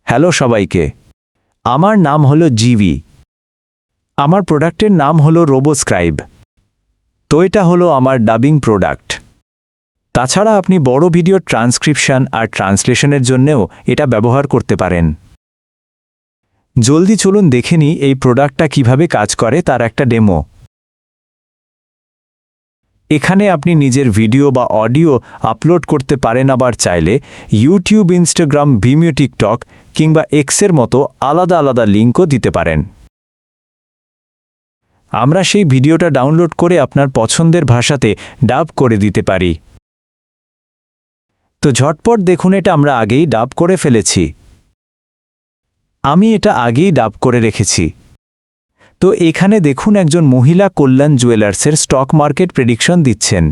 Hello সবাইকে, আমার নাম হলো জিভি। আমার প্রোডাক্টের নাম হলো রোবোস্ক্রাইব। তো এটা হলো আমার ডাবিং প্রোডাক্ট। তাছাড়া আপনি বড় ভিডিওর ট্রান্সক্রিপশন আর ট্রান্সলেশনের জন্যেও এটা ব্যবহার করতে পারেন। জলদি চলুন দেখে নিই এই প্রোডাক্টটা কিভাবে কাজ করে তার একটা ডেমো। এখানে আপনি নিজের ভিডিও বা অডিও আপলোড করতে পারেন, আবার চাইলে ইউটিউব, ইনস্টাগ্রাম, ভিমিও, টিকটক কিংবা এক্সের মতো আলাদা আলাদা লিঙ্কও দিতে পারেন। আমরা সেই ভিডিওটা ডাউনলোড করে আপনার পছন্দের ভাষাতে ডাব করে দিতে পারি। তো ঝটপট দেখুন, এটা আমরা আগেই ডাব করে ফেলেছি। আমি এটা আগেই ডাব করে রেখেছি। তো এখানে দেখুন, একজন মহিলা কল্যাণ জুয়েলার্সের স্টক মার্কেট প্রেডিকশন দিচ্ছেন।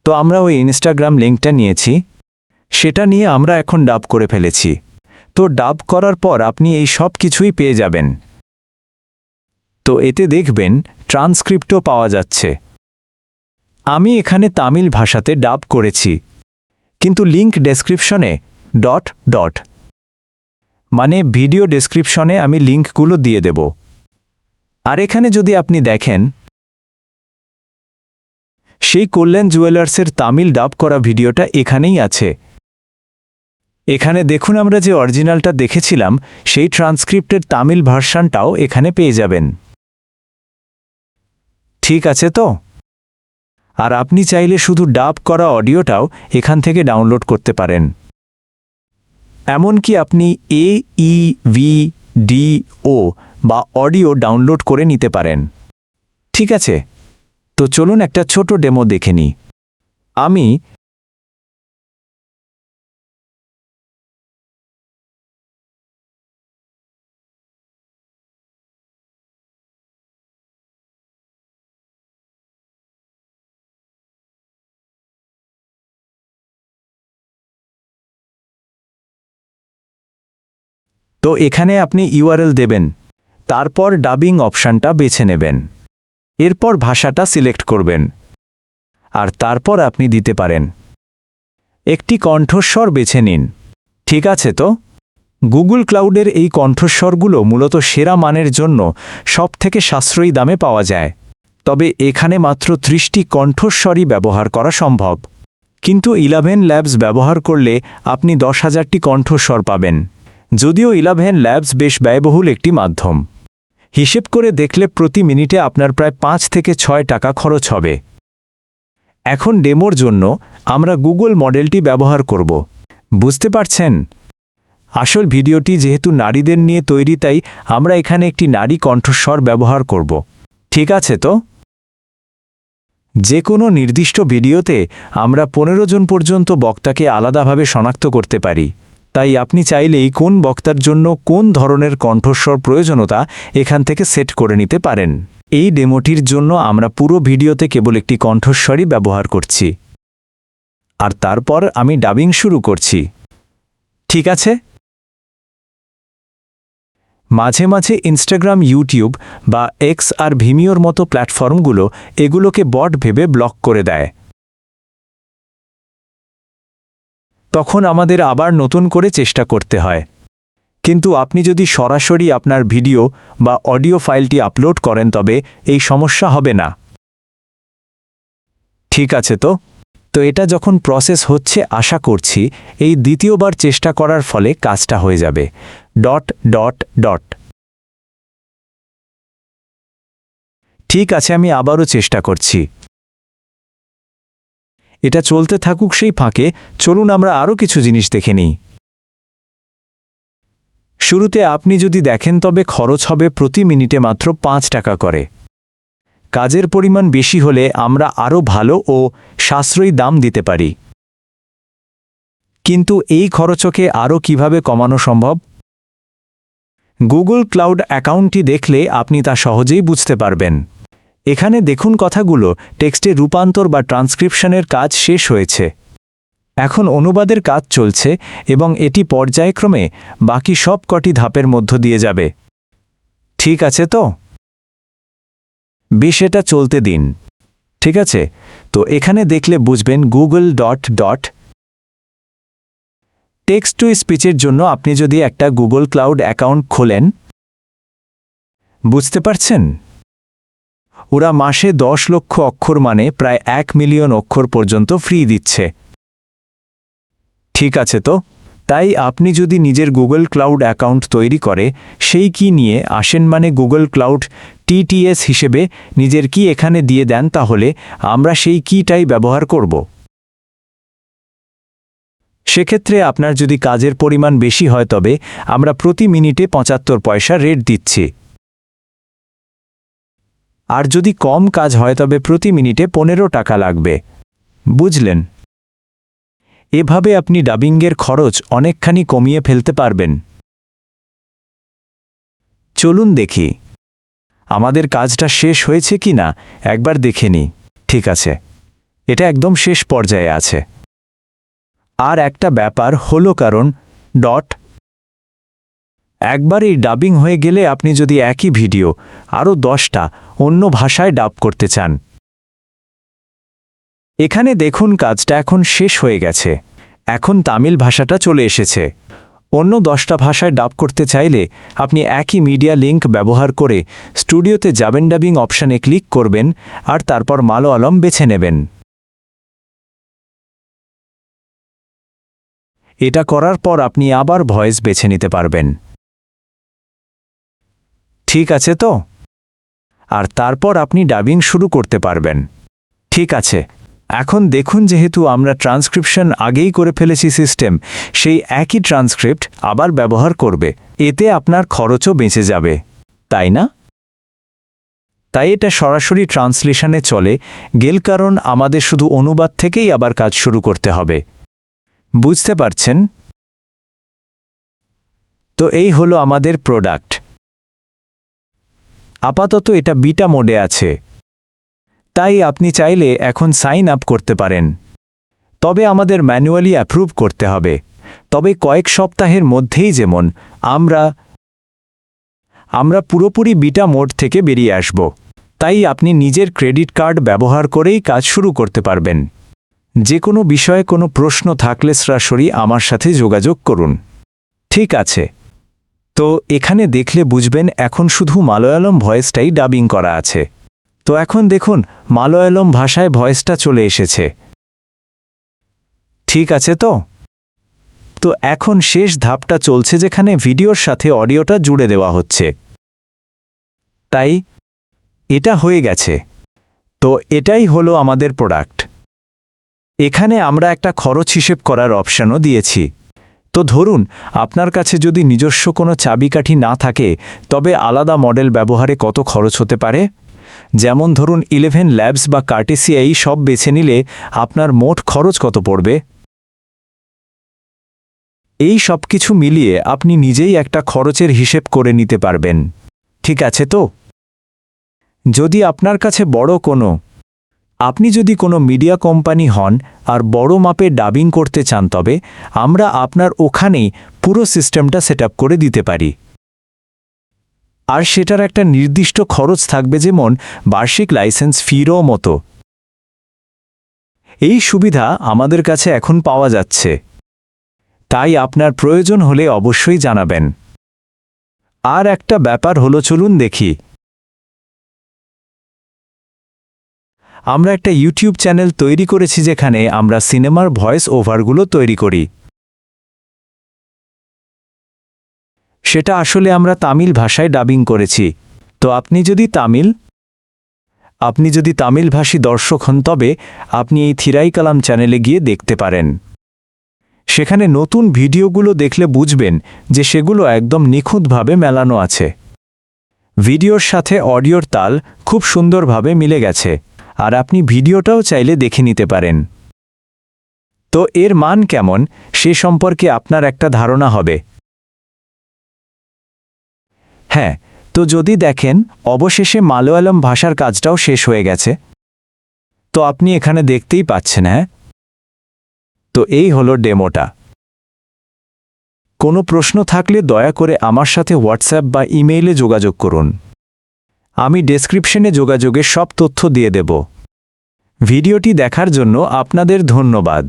তো আমরা ওই ইনস্টাগ্রাম লিঙ্কটা নিয়েছি, সেটা নিয়ে আমরা এখন ডাব করে ফেলেছি। তো ডাব করার পর আপনি এই সব কিছুই পেয়ে যাবেন। তো এতে দেখবেন ট্রান্সক্রিপ্টও পাওয়া যাচ্ছে। আমি এখানে তামিল ভাষাতে ডাব করেছি, কিন্তু লিঙ্ক ডেসক্রিপশনে ডট মানে ভিডিও ডেসক্রিপশনে আমি লিঙ্কগুলো দিয়ে দেব। আর এখানে যদি আপনি দেখেন, সেই কল্যাণ জুয়েলার্সের তামিল ডাব করা ভিডিওটা এখানেই আছে। এখানে দেখুন, আমরা যে অরিজিনালটা দেখেছিলাম সেই ট্রান্সক্রিপ্টের তামিল ভার্সানটাও এখানে পেয়ে যাবেন। ঠিক আছে তো? আর আপনি চাইলে শুধু ডাব করা অডিওটাও এখান থেকে ডাউনলোড করতে পারেন। এমনকি আপনি AEVDO বা অডিও ডাউনলোড করে নিতে পারেন। ঠিক আছে, তো চলুন একটা ছোট ডেমো দেখে নিই। তো এখানে আপনি ইউআরএল দেবেন, তারপর ডাবিং অপশানটা বেছে নেবেন, এরপর ভাষাটা সিলেক্ট করবেন, আর তারপর আপনি দিতে পারেন। একটি কণ্ঠস্বর বেছে নিন। ঠিক আছে তো? গুগল ক্লাউডের এই কণ্ঠস্বরগুলো মূলত সেরা মানের জন্য সবথেকে সাশ্রয়ী দামে পাওয়া যায়। তবে এখানে মাত্র 30টি কণ্ঠস্বরই ব্যবহার করা সম্ভব। কিন্তু 11 ল্যাবস ব্যবহার করলে আপনি 10,000টি কণ্ঠস্বর পাবেন। যদিও 11 ল্যাবস বেশ ব্যয়বহুল একটি মাধ্যম। হিসেব করে দেখলে প্রতি মিনিটে আপনার প্রায় 5 থেকে 6 টাকা খরচ হবে। এখন ডেমোর জন্য আমরা গুগল মডেলটি ব্যবহার করব। বুঝতে পারছেন? আসল ভিডিওটি যেহেতু নারীদের নিয়ে তৈরি, তাই আমরা এখানে একটি নারী কণ্ঠস্বর ব্যবহার করব। ঠিক আছে তো? যে কোনো নির্দিষ্ট ভিডিওতে আমরা 15 জন পর্যন্ত বক্তাকে আলাদাভাবে শনাক্ত করতে পারি। তাই আপনি চাইলেই কোন বক্তার জন্য কোন ধরনের কণ্ঠস্বর প্রয়োজনীয়তা এখান থেকে সেট করে নিতে পারেন। এই ডেমোটির জন্য আমরা পুরো ভিডিওতে কেবল একটি কণ্ঠস্বরই ব্যবহার করছি। আর তারপর আমি ডাবিং শুরু করছি। ঠিক আছে? মাঝে মাঝে ইনস্টাগ্রাম, ইউটিউব বা এক্স আর ভিমিওর মতো প্ল্যাটফর্মগুলো এগুলোকে বট ভেবে ব্লক করে দেয়। তখন আমাদের আবার নতুন করে চেষ্টা করতে হয়। কিন্তু আপনি যদি সরাসরি আপনার ভিডিও বা অডিও ফাইলটি আপলোড করেন, তবে এই সমস্যা হবে না। ঠিক আছে তো? তো এটা যখন প্রসেস হচ্ছে, আশা করছি এই দ্বিতীয়বার চেষ্টা করার ফলে কাজটা হয়ে যাবে। ঠিক আছে, আমি আবারও চেষ্টা করছি। এটা চলতে থাকুক, সেই ফাঁকে চলুন আমরা আরও কিছু জিনিস দেখে নিই। শুরুতে আপনি যদি দেখেন, তবে খরচ হবে প্রতি মিনিটে মাত্র 5 টাকা করে। কাজের পরিমাণ বেশি হলে আমরা আরও ভালো ও সাশ্রয়ী দাম দিতে পারি। কিন্তু এই খরচকে আরও কিভাবে কমানো সম্ভব? গুগল ক্লাউড অ্যাকাউন্টটি দেখলে আপনি তা সহজেই বুঝতে পারবেন। এখানে দেখুন, কথাগুলো টেক্সটে রূপান্তর বা ট্রান্সক্রিপশনের কাজ শেষ হয়েছে। এখন অনুবাদের কাজ চলছে এবং এটি পর্যায়ক্রমে বাকি সব কটি ধাপের মধ্য দিয়ে যাবে। ঠিক আছে তো? বেশ, এটা চলতে দিন। ঠিক আছে, তো এখানে দেখলে বুঝবেন গুগল টেক্সট টু স্পিচের জন্য আপনি যদি একটা গুগল ক্লাউড অ্যাকাউন্ট খোলেন, বুঝতে পারছেন, ওরা মাসে 10 লক্ষ অক্ষর মানে প্রায় 1 মিলিয়ন অক্ষর পর্যন্ত ফ্রি দিচ্ছে। ঠিক আছে তো? তাই আপনি যদি নিজের গুগল ক্লাউড অ্যাকাউন্ট তৈরি করে সেই কি নিয়ে আসেন মানে গুগল ক্লাউড TTS হিসেবে নিজের কি এখানে দিয়ে দেন, তাহলে আমরা সেই কিটাই ব্যবহার করব। সেক্ষেত্রে আপনার যদি কাজের পরিমাণ বেশি হয় তবে আমরা প্রতি মিনিটে 75 পয়সা রেট দিচ্ছি। আর যদি কম কাজ হয় তবে প্রতি মিনিটে 15 টাকা লাগবে। বুঝলেন? এভাবে আপনি ডাবিংয়ের খরচ অনেকখানি কমিয়ে ফেলতে পারবেন। চলুন দেখি আমাদের কাজটা শেষ হয়েছে কি না একবার দেখে নিই। ঠিক আছে, এটা একদম শেষ পর্যায়ে আছে। আর একটা ব্যাপার হলো কারণ একবার এই ডাবিং হয়ে গেলে আপনি যদি একই ভিডিও আরও 10টা অন্য ভাষায় ডাব করতে চান, এখানে দেখুন কাজটা এখন শেষ হয়ে গেছে। এখন তামিল ভাষাটা চলে এসেছে। অন্য 10টা ভাষায় ডাব করতে চাইলে আপনি একই মিডিয়া লিঙ্ক ব্যবহার করে স্টুডিওতে যাবেন, ডাবিং অপশানে ক্লিক করবেন আর তারপর মালয়ালম বেছে নেবেন। এটা করার পর আপনি আবার ভয়েস বেছে নিতে পারবেন। ঠিক আছে তো? আর তারপর আপনি ডাবিং শুরু করতে পারবেন। ঠিক আছে, এখন দেখুন যেহেতু আমরা ট্রান্সক্রিপশন আগেই করে ফেলেছি, সিস্টেম সেই একই ট্রান্সক্রিপ্ট আবার ব্যবহার করবে। এতে আপনার খরচও বেঁচে যাবে, তাই না? তাই এটা সরাসরি ট্রান্সলেশনে চলে গেল, কারণ আমাদের শুধু অনুবাদ থেকেই আবার কাজ শুরু করতে হবে। বুঝতে পারছেন? তো এই হলো আমাদের প্রোডাক্ট। আপাতত এটা বিটা মোডে আছে, তাই আপনি চাইলে এখন সাইন আপ করতে পারেন। তবে আমাদের ম্যানুয়ালি অ্যাপ্রুভ করতে হবে। তবে কয়েক সপ্তাহের মধ্যেই যেমন আমরা পুরোপুরি বিটা মোড থেকে বেরিয়ে আসব, তাই আপনি নিজের ক্রেডিট কার্ড ব্যবহার করেই কাজ শুরু করতে পারবেন। যে কোনো বিষয়ে কোনো প্রশ্ন থাকলে সরাসরি আমার সাথে যোগাযোগ করুন। ঠিক আছে, তো এখানে দেখলে বুঝবেন এখন শুধু মালয়ালম ভয়েসটাই ডাবিং করা আছে। তো এখন দেখুন মালয়ালম ভাষায় ভয়েসটা চলে এসেছে। ঠিক আছে তো? তো এখন শেষ ধাপটা চলছে যেখানে ভিডিওর সাথে অডিওটা জুড়ে দেওয়া হচ্ছে। তাই এটা হয়ে গেছে। তো এটাই হলো আমাদের প্রোডাক্ট। এখানে আমরা একটা খরচ হিসেব করার অপশানও দিয়েছি। তো ধরুন আপনার কাছে যদি নিজস্ব কোনো চাবিকাঠি না থাকে তবে আলাদা মডেল ব্যবহারে কত খরচ হতে পারে, যেমন ধরুন 11 ল্যাবস বা কার্টেসি এই সব বেছে নিলে আপনার মোট খরচ কত পড়বে। এই সব কিছু মিলিয়ে আপনি নিজেই একটা খরচের হিসেব করে নিতে পারবেন। ঠিক আছে তো? যদি আপনার কাছে আপনি যদি কোনো মিডিয়া কোম্পানি হন আর বড় মাপে ডাবিং করতে চান তবে আমরা আপনার ওখানেই পুরো সিস্টেমটা সেটআপ করে দিতে পারি। আর সেটার একটা নির্দিষ্ট খরচ থাকবে, যেমন বার্ষিক লাইসেন্স ফিরও মতো। এই সুবিধা আমাদের কাছে এখন পাওয়া যাচ্ছে, তাই আপনার প্রয়োজন হলে অবশ্যই জানাবেন। আর একটা ব্যাপার হলো, চলুন দেখি। আমরা একটা ইউটিউব চ্যানেল তৈরি করেছি যেখানে আমরা সিনেমার ভয়েস ওভারগুলো তৈরি করি। সেটা আসলে আমরা তামিল ভাষায় ডাবিং করেছি। তো আপনি যদি তামিলভাষী দর্শক হন তবে আপনি এই থিরাইকালাম চ্যানেলে গিয়ে দেখতে পারেন। সেখানে নতুন ভিডিওগুলো দেখলে বুঝবেন যে সেগুলো একদম নিখুঁতভাবে মেলানো আছে। ভিডিওর সাথে অডিওর তাল খুব সুন্দরভাবে মিলে গেছে, আর আপনি ভিডিওটাও চাইলে দেখে নিতে পারেন। তো এর মান কেমন সে সম্পর্কে আপনার একটা ধারণা হবে। হ্যাঁ, তো যদি দেখেন অবশেষে মালয়ালম ভাষার কাজটাও শেষ হয়ে গেছে। তো আপনি এখানে দেখতেই পাচ্ছেন। হ্যাঁ, তো এই হলো ডেমোটা। কোনো প্রশ্ন থাকলে দয়া করে আমার সাথে হোয়াটসঅ্যাপ বা ইমেইলে যোগাযোগ করুন। আমি ডেসক্রিপশনে যোগাযোগের সব তথ্য দিয়ে দেব। ভিডিওটি দেখার জন্য আপনাদের ধন্যবাদ।